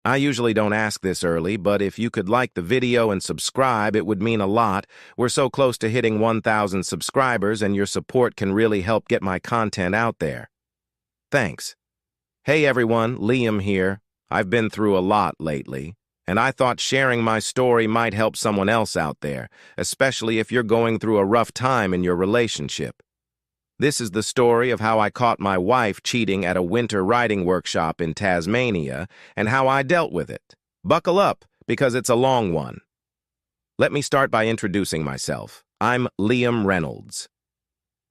I usually don't ask this early, but if you could like the video and subscribe, it would mean a lot. We're so close to hitting 1,000 subscribers, and your support can really help get my content out there. Thanks. Hey everyone, Liam here. I've been through a lot lately, and I thought sharing my story might help someone else out there, especially if you're going through a rough time in your relationship. This is the story of how I caught my wife cheating at a winter riding workshop in Tasmania and how I dealt with it. Buckle up, because it's a long one. Let me start by introducing myself. I'm Liam Reynolds,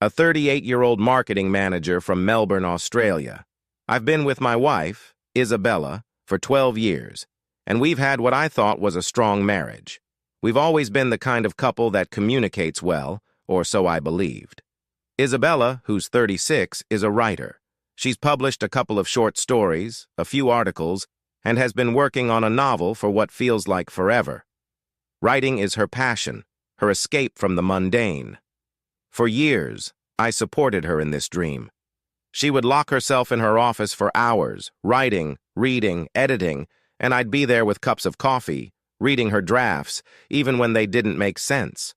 a 38-year-old marketing manager from Melbourne, Australia. I've been with my wife, Isabella, for 12 years, and we've had what I thought was a strong marriage. We've always been the kind of couple that communicates well, or so I believed. Isabella, who's 36, is a writer. She's published a couple of short stories, a few articles, and has been working on a novel for what feels like forever. Writing is her passion, her escape from the mundane. For years, I supported her in this dream. She would lock herself in her office for hours, writing, reading, editing, and I'd be there with cups of coffee, reading her drafts, even when they didn't make sense.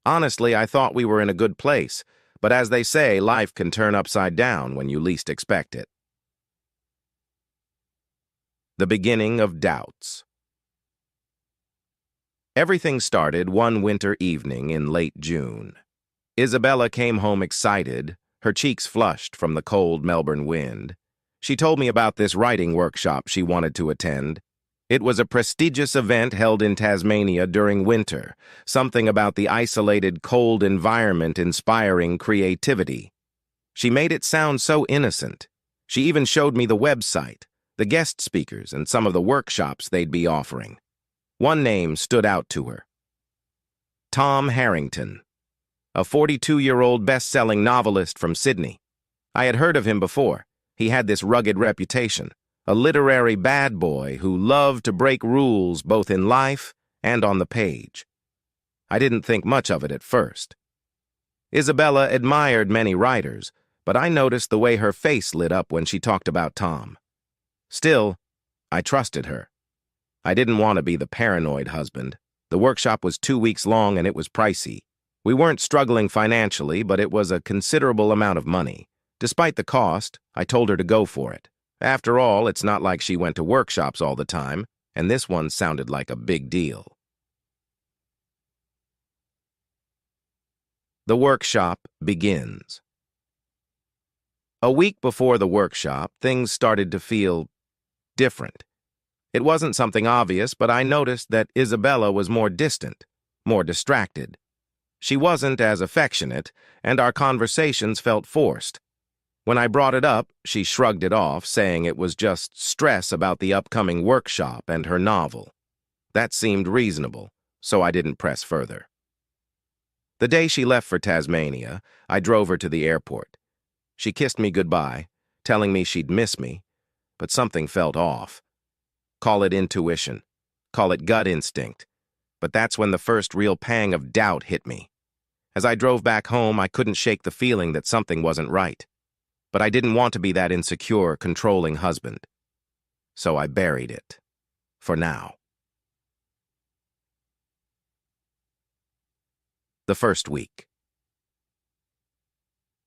Honestly, I thought we were in a good place, but as they say, life can turn upside down when you least expect it. The beginning of doubts. Everything started one winter evening in late June. Isabella came home excited, her cheeks flushed from the cold Melbourne wind. She told me about this writing workshop she wanted to attend. It was a prestigious event held in Tasmania during winter, something about the isolated, cold environment inspiring creativity. She made it sound so innocent. She even showed me the website, the guest speakers, and some of the workshops they'd be offering. One name stood out to her. Tom Harrington, a 42-year-old best-selling novelist from Sydney. I had heard of him before. He had this rugged reputation. A literary bad boy who loved to break rules both in life and on the page. I didn't think much of it at first. Isabella admired many writers, but I noticed the way her face lit up when she talked about Tom. Still, I trusted her. I didn't want to be the paranoid husband. The workshop was 2 weeks long and it was pricey. We weren't struggling financially, but it was a considerable amount of money. Despite the cost, I told her to go for it. After all, it's not like she went to workshops all the time, and this one sounded like a big deal. The workshop begins. A week before the workshop, things started to feel different. It wasn't something obvious, but I noticed that Isabella was more distant, more distracted. She wasn't as affectionate, and our conversations felt forced. When I brought it up, she shrugged it off, saying it was just stress about the upcoming workshop and her novel. That seemed reasonable, so I didn't press further. The day she left for Tasmania, I drove her to the airport. She kissed me goodbye, telling me she'd miss me, but something felt off. Call it intuition, call it gut instinct, but that's when the first real pang of doubt hit me. As I drove back home, I couldn't shake the feeling that something wasn't right. But I didn't want to be that insecure, controlling husband. So I buried it. For now. The first week.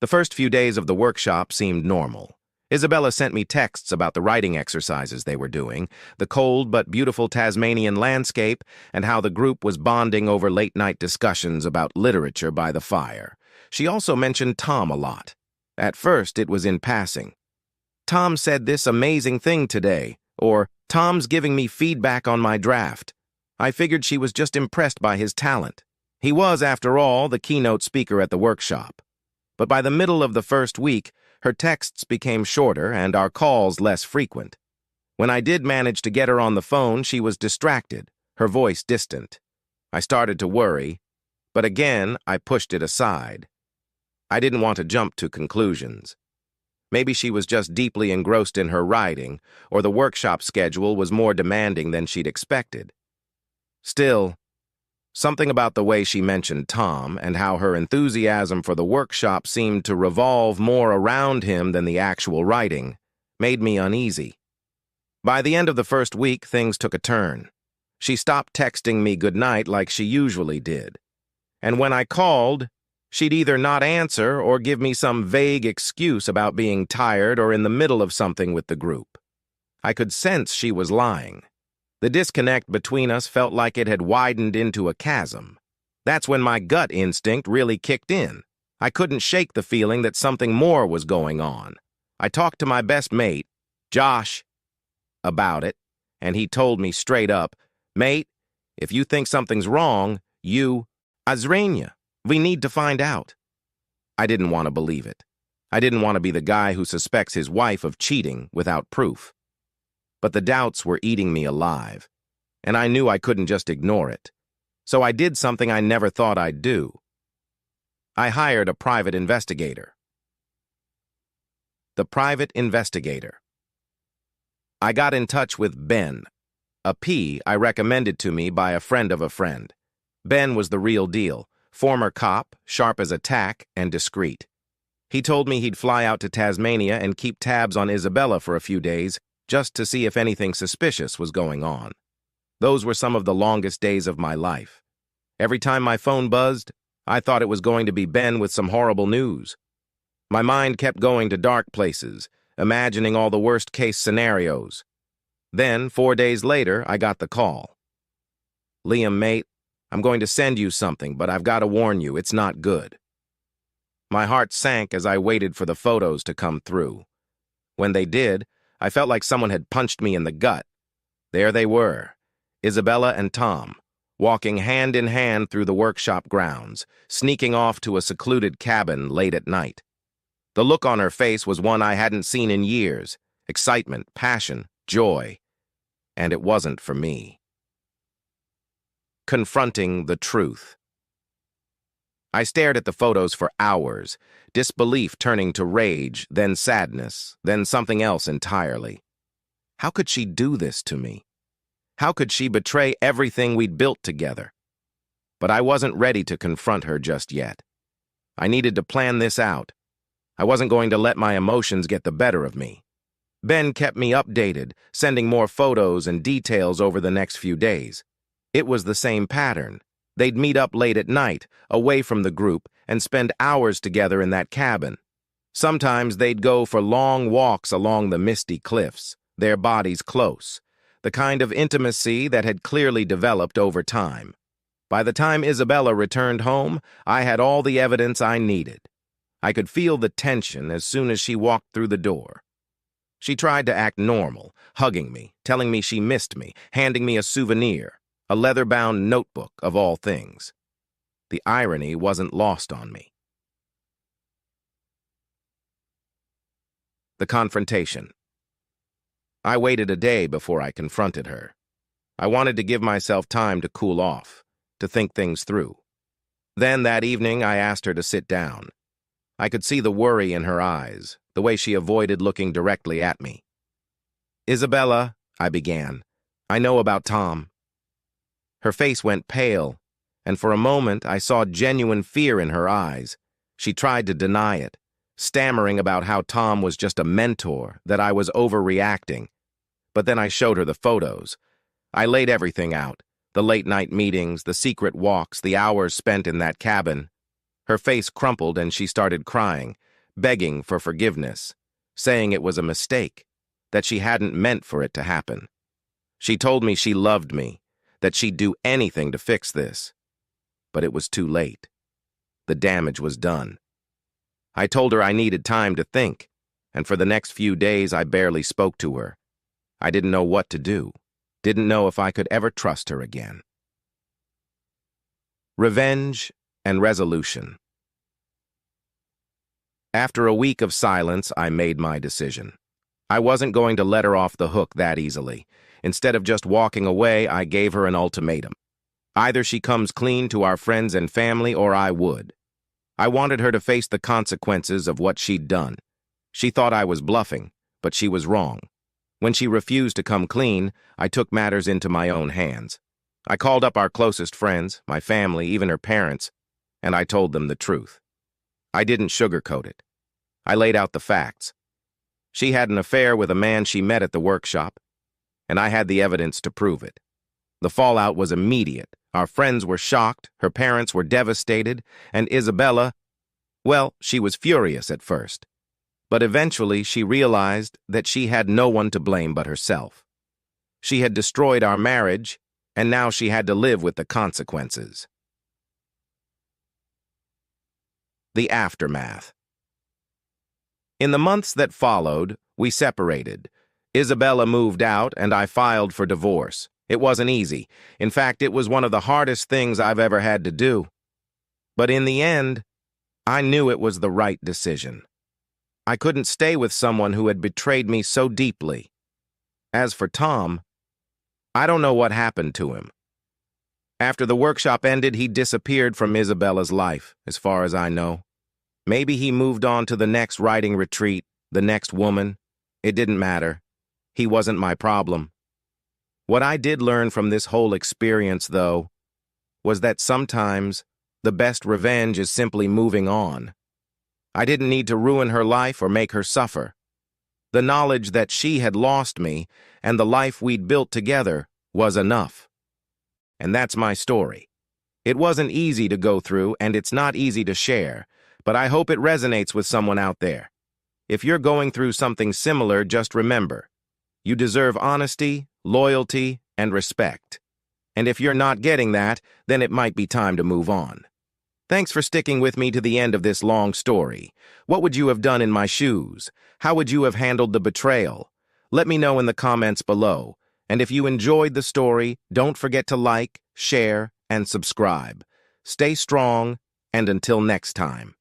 The first few days of the workshop seemed normal. Isabella sent me texts about the writing exercises they were doing, the cold but beautiful Tasmanian landscape, and how the group was bonding over late-night discussions about literature by the fire. She also mentioned Tom a lot. At first, it was in passing. Tom said this amazing thing today, or Tom's giving me feedback on my draft. I figured she was just impressed by his talent. He was, after all, the keynote speaker at the workshop. But by the middle of the first week, her texts became shorter and our calls less frequent. When I did manage to get her on the phone, she was distracted, her voice distant. I started to worry, but again, I pushed it aside. I didn't want to jump to conclusions. Maybe she was just deeply engrossed in her writing, or the workshop schedule was more demanding than she'd expected. Still, something about the way she mentioned Tom and how her enthusiasm for the workshop seemed to revolve more around him than the actual writing made me uneasy. By the end of the first week, things took a turn. She stopped texting me goodnight like she usually did. And when I called, she'd either not answer or give me some vague excuse about being tired or in the middle of something with the group. I could sense she was lying. The disconnect between us felt like it had widened into a chasm. That's when my gut instinct really kicked in. I couldn't shake the feeling that something more was going on. I talked to my best mate, Josh, about it, and he told me straight up, "Mate, if you think something's wrong, Azrania, we need to find out." I didn't want to believe it. I didn't want to be the guy who suspects his wife of cheating without proof. But the doubts were eating me alive, and I knew I couldn't just ignore it. So I did something I never thought I'd do. I hired a private investigator. The private investigator. I got in touch with Ben, a P I recommended to me by a friend of a friend. Ben was the real deal, former cop, sharp as a tack, and discreet. He told me he'd fly out to Tasmania and keep tabs on Isabella for a few days, just to see if anything suspicious was going on. Those were some of the longest days of my life. Every time my phone buzzed, I thought it was going to be Ben with some horrible news. My mind kept going to dark places, imagining all the worst-case scenarios. Then, 4 days later, I got the call. "Liam, mate, I'm going to send you something, but I've got to warn you, it's not good." My heart sank as I waited for the photos to come through. When they did, I felt like someone had punched me in the gut. There they were, Isabella and Tom, walking hand in hand through the workshop grounds, sneaking off to a secluded cabin late at night. The look on her face was one I hadn't seen in years: excitement, passion, joy. And it wasn't for me. Confronting the truth. I stared at the photos for hours, disbelief turning to rage, then sadness, then something else entirely. How could she do this to me? How could she betray everything we'd built together? But I wasn't ready to confront her just yet. I needed to plan this out. I wasn't going to let my emotions get the better of me. Ben kept me updated, sending more photos and details over the next few days. It was the same pattern. They'd meet up late at night, away from the group, and spend hours together in that cabin. Sometimes they'd go for long walks along the misty cliffs, their bodies close, the kind of intimacy that had clearly developed over time. By the time Isabella returned home, I had all the evidence I needed. I could feel the tension as soon as she walked through the door. She tried to act normal, hugging me, telling me she missed me, handing me a souvenir, a leather-bound notebook of all things. The irony wasn't lost on me. The confrontation. I waited a day before I confronted her. I wanted to give myself time to cool off, to think things through. Then that evening I asked her to sit down. I could see the worry in her eyes, the way she avoided looking directly at me. "Isabella," I began, "I know about Tom." Her face went pale, and for a moment I saw genuine fear in her eyes. She tried to deny it, stammering about how Tom was just a mentor, that I was overreacting. But then I showed her the photos. I laid everything out, the late-night meetings, the secret walks, the hours spent in that cabin. Her face crumpled and she started crying, begging for forgiveness, saying it was a mistake, that she hadn't meant for it to happen. She told me she loved me, that she'd do anything to fix this. But it was too late. The damage was done. I told her I needed time to think, and for the next few days I barely spoke to her. I didn't know what to do, didn't know if I could ever trust her again. Revenge and resolution. After a week of silence, I made my decision. I wasn't going to let her off the hook that easily. Instead of just walking away, I gave her an ultimatum. Either she comes clean to our friends and family, or I would. I wanted her to face the consequences of what she'd done. She thought I was bluffing, but she was wrong. When she refused to come clean, I took matters into my own hands. I called up our closest friends, my family, even her parents, and I told them the truth. I didn't sugarcoat it. I laid out the facts. She had an affair with a man she met at the workshop. and I had the evidence to prove it. The fallout was immediate. Our friends were shocked, her parents were devastated, and Isabella, well, she was furious at first. But eventually she realized that she had no one to blame but herself. She had destroyed our marriage, and now she had to live with the consequences. The aftermath. In the months that followed, we separated. Isabella moved out, and I filed for divorce. It wasn't easy. In fact, it was one of the hardest things I've ever had to do. But in the end, I knew it was the right decision. I couldn't stay with someone who had betrayed me so deeply. As for Tom, I don't know what happened to him. After the workshop ended, he disappeared from Isabella's life, as far as I know. Maybe he moved on to the next writing retreat, the next woman. It didn't matter. He wasn't my problem. What I did learn from this whole experience, though, was that sometimes the best revenge is simply moving on. I didn't need to ruin her life or make her suffer. The knowledge that she had lost me and the life we'd built together was enough. And that's my story. It wasn't easy to go through, and it's not easy to share, but I hope it resonates with someone out there. If you're going through something similar, just remember, you deserve honesty, loyalty, and respect. And if you're not getting that, then it might be time to move on. Thanks for sticking with me to the end of this long story. What would you have done in my shoes? How would you have handled the betrayal? Let me know in the comments below. And if you enjoyed the story, don't forget to like, share, and subscribe. Stay strong, and until next time.